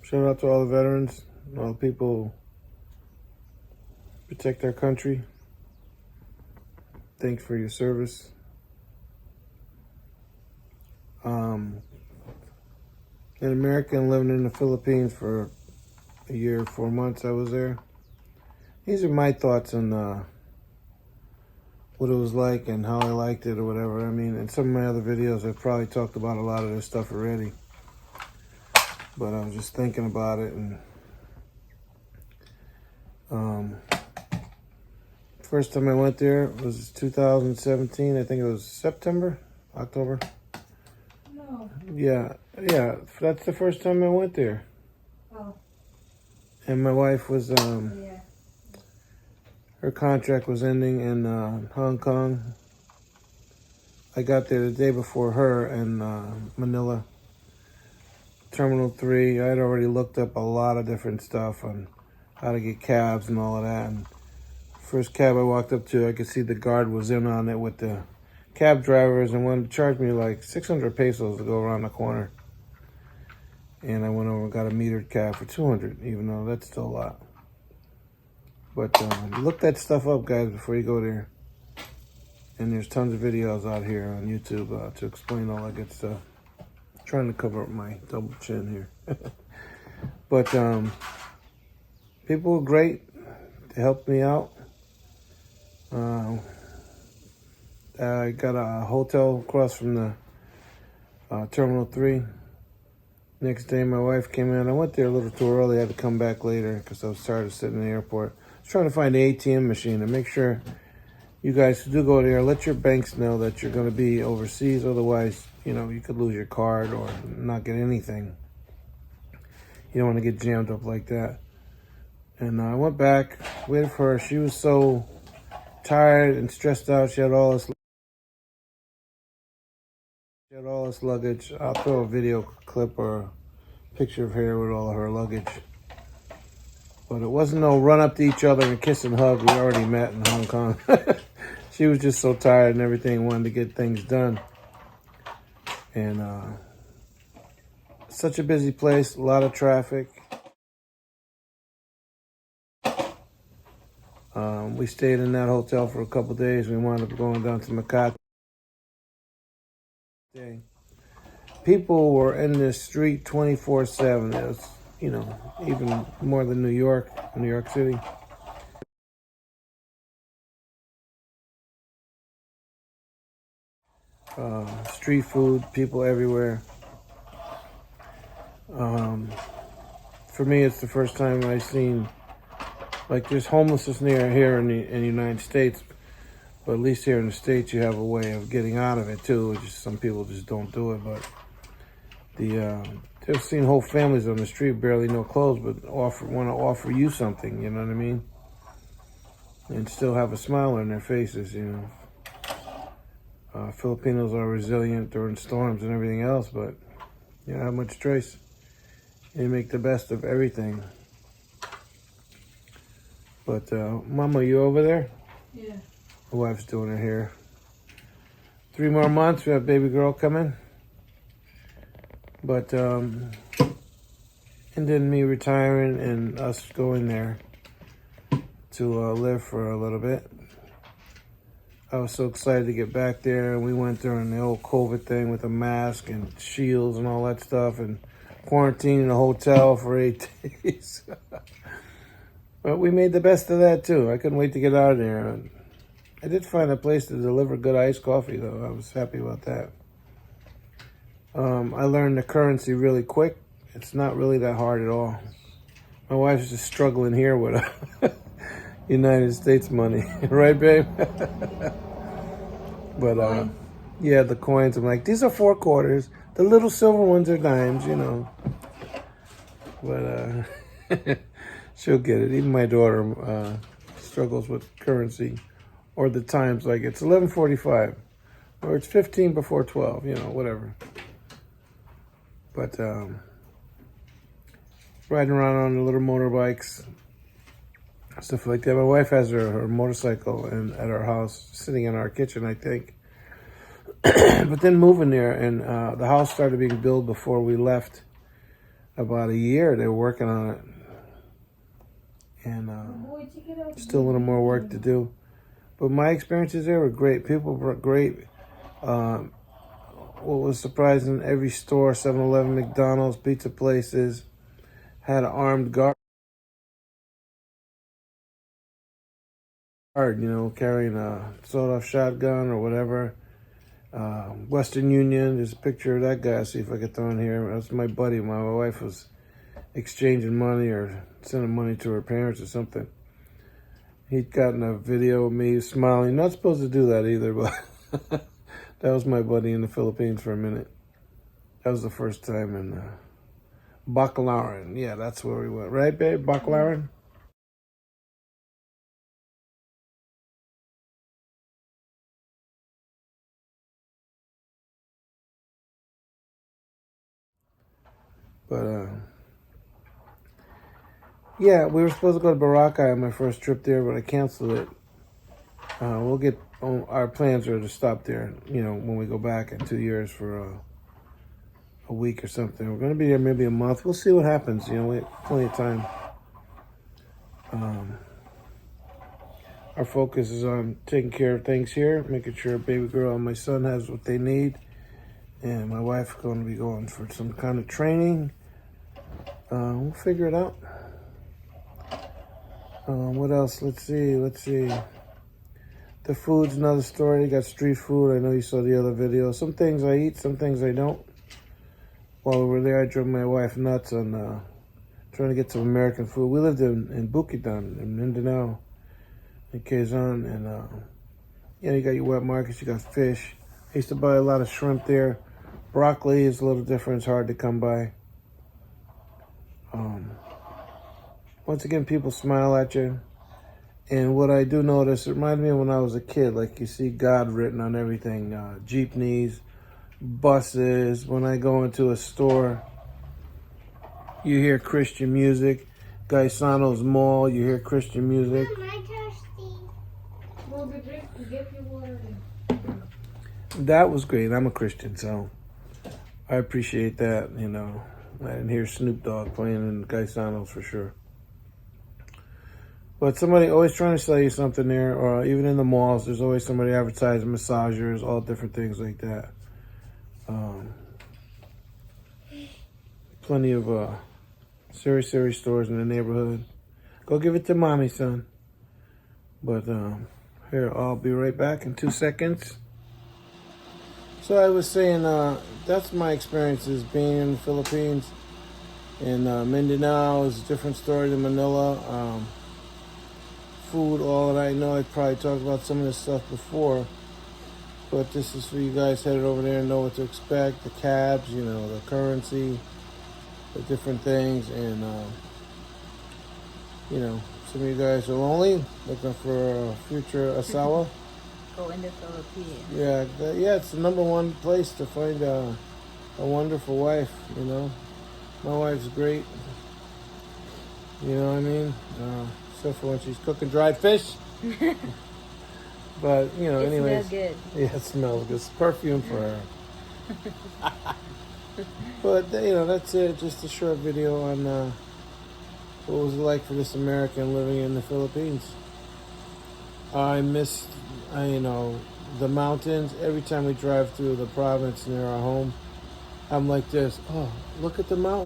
Shout out to all the veterans, all the people who protect our country. Thanks for your service. An American living in the Philippines for a year, 4 months I was there. These are my thoughts on what it was like and how I liked it or whatever. I mean, in some of my other videos, I've probably talked about a lot of this stuff already. But I was just thinking about it, and first time I went there was 2017. I think it was September, October. No. Yeah, that's the first time I went there. Oh. And my wife was, Yeah. her contract was ending in Hong Kong. I got there the day before her in Manila, Terminal 3. I had already looked up a lot of different stuff on how to get cabs and all of that. And first cab I walked up to, I could see the guard was in on it with the cab drivers and wanted to charge me like 600 pesos to go around the corner. And I went over and got a metered cab for 200, even though that's still a lot. But look that stuff up, guys, before you go there. And there's tons of videos out here on YouTube to explain all that good stuff. Trying to cover up my double chin here. But people were great. They helped me out. I got a hotel across from the Terminal 3. Next day, my wife came in. I went there a little too early. I had to come back later because I was tired of sitting in the airport. I was trying to find the ATM machine and make sure you guys who do go there, let your banks know that you're going to be overseas. Otherwise, you know, you could lose your card or not get anything. You don't want to get jammed up like that. And I went back, waited for her. She was so tired and stressed out. She had all this luggage. I'll throw a video clip or a picture of her with all of her luggage. But it wasn't no run up to each other and kiss and hug. We already met in Hong Kong. She was just so tired and everything, wanted to get things done. And such a busy place, a lot of traffic. We stayed in that hotel for a couple of days. We wound up going down to Makati. People were in the street 24/7. It was, you know, even more than New York City. Street food, people everywhere. For me, it's the first time I've seen, like, there's homelessness here in the United States, but at least here in the States, you have a way of getting out of it too. Just some people just don't do it. But I've seen whole families on the street, barely no clothes, but want to offer you something. You know what I mean? And still have a smile on their faces. You know, Filipinos are resilient during storms and everything else, but you don't have much choice. You make the best of everything. But Mama, you over there? Yeah. My wife's doing her hair. 3 more months, we have baby girl coming. But, and then me retiring and us going there to live for a little bit. I was so excited to get back there, and we went during the old COVID thing with a mask and shields and all that stuff, and quarantined in a hotel for 8 days. But we made the best of that too. I couldn't wait to get out of there. I did find a place to deliver good iced coffee though. I was happy about that. I learned the currency really quick. It's not really that hard at all. My wife's just struggling here with United States money. Right, babe? But yeah, the coins. I'm like, these are 4 quarters. The little silver ones are dimes, you know. But she'll get it. Even my daughter struggles with currency or the times. Like, it's 11:45 or it's 15 before 12, you know, whatever. But riding around on the little motorbikes, stuff like that. My wife has her motorcycle at our house, sitting in our kitchen, I think. But then moving there, and the house started being built before we left. about a year. They were working on it. And Boy, check it out. still a little more work to do. But my experiences there were great. People were great. What was surprising, every store, 7-Eleven, McDonald's, pizza places, had an armed guard, carrying a sawed-off shotgun or whatever. Western Union, there's a picture of that guy. I'll see if I can throw in here. That's my buddy. My wife was exchanging money or sending money to her parents or something. He'd gotten a video of me smiling. Not supposed to do that either, but that was my buddy in the Philippines for a minute. That was the first time in Baclaran. Yeah, that's where we went. Right, babe? Baclaran? But, yeah, we were supposed to go to Boracay on my first trip there, but I canceled it. We'll get, our plans are to stop there, when we go back in 2 years for a week or something. We're going to be there maybe a month. We'll see what happens. We have plenty of time. Our focus is on taking care of things here, making sure baby girl and my son has what they need. And my wife's going to be going for some kind of training. We'll figure it out. What else? Let's see. The food's another story. You got street food. I know you saw the other video. Some things I eat, some things I don't. While we were there, I drove my wife nuts on trying to get some American food. We lived in Bukidnon, in Mindanao, in Quezon. And, you got your wet markets, you got fish. I used to buy a lot of shrimp there. Broccoli is a little different. It's hard to come by. Once again, people smile at you. And what I do notice, it reminds me of when I was a kid. Like you see God written on everything. Jeepneys, buses. When I go into a store, you hear Christian music. Gaisano's Mall, you hear Christian music. Mom, I'm thirsty. Well, get your water. That was great. I'm a Christian, so I appreciate that, I didn't hear Snoop Dogg playing in Gaisano's for sure. But somebody always trying to sell you something there, or even in the malls, there's always somebody advertising massagers, all different things like that. Plenty of serious stores in the neighborhood. Go give it to mommy, son. But here, I'll be right back in 2 seconds. So I was saying, that's my experiences being in the Philippines. And Mindanao is a different story than Manila. Food, all that I know, I probably talked about some of this stuff before. But this is for you guys headed over there and know what to expect. The cabs, the currency, the different things. And, some of you guys are lonely, looking for a future asawa. Go in the Philippines. Yeah, it's the number one place to find a wonderful wife, My wife's great. You know what I mean? Except for when she's cooking dried fish. But, anyways. It smells good. Yeah, it smells good. It's perfume for her. But, that's it. Just a short video on what was it like for this American living in the Philippines. I miss, the mountains. Every time we drive through the province near our home, I'm like this. Oh, look at the mountain.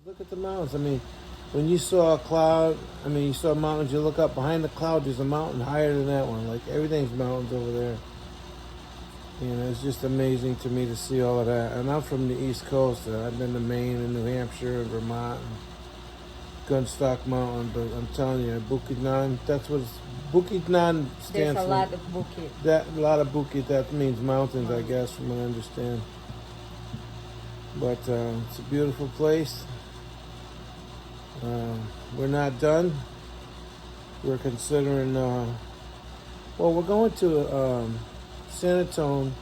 Look at the mountains. I mean, when you saw a cloud, you saw mountains, you look up behind the cloud, there's a mountain higher than that one. Like, everything's mountains over there. It's just amazing to me to see all of that. And I'm from the East Coast. I've been to Maine and New Hampshire and Vermont and Gunstock Mountain. But I'm telling you, Bukidnon, that's what Bukidnon stands for. There's a lot of bukid. A lot of bukid, that means mountains, I guess, from what I understand. But it's a beautiful place. We're not done. We're considering, we're going to San Antone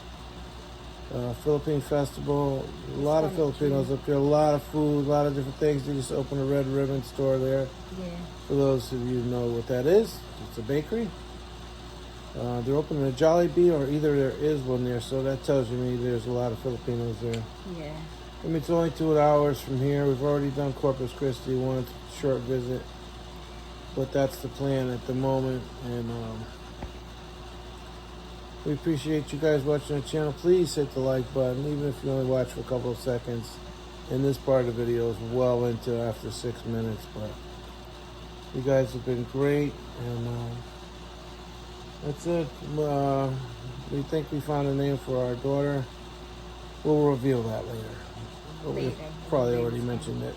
Philippine Festival. A lot of Filipinos up there, a lot of food, a lot of different things. They just opened a Red Ribbon store there. Yeah. For those of you who know what that is, it's a bakery. They're opening a Jollibee, or either there is one there, so that tells me there's a lot of Filipinos there. Yeah. I mean, it's only 2 hours from here. We've already done Corpus Christi, one short visit, but that's the plan at the moment. And we appreciate you guys watching the channel. Please hit the like button, even if you only watch for a couple of seconds. And this part of the video is well into after 6 minutes, but you guys have been great, and that's it. We think we found a name for our daughter. We'll reveal that later. But we Later. probably already mentioned it.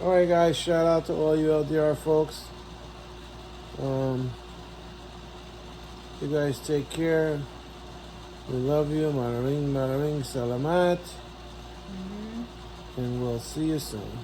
All right, guys. Shout out to all you LDR folks. You guys take care. We love you. Maraming salamat. And we'll see you soon.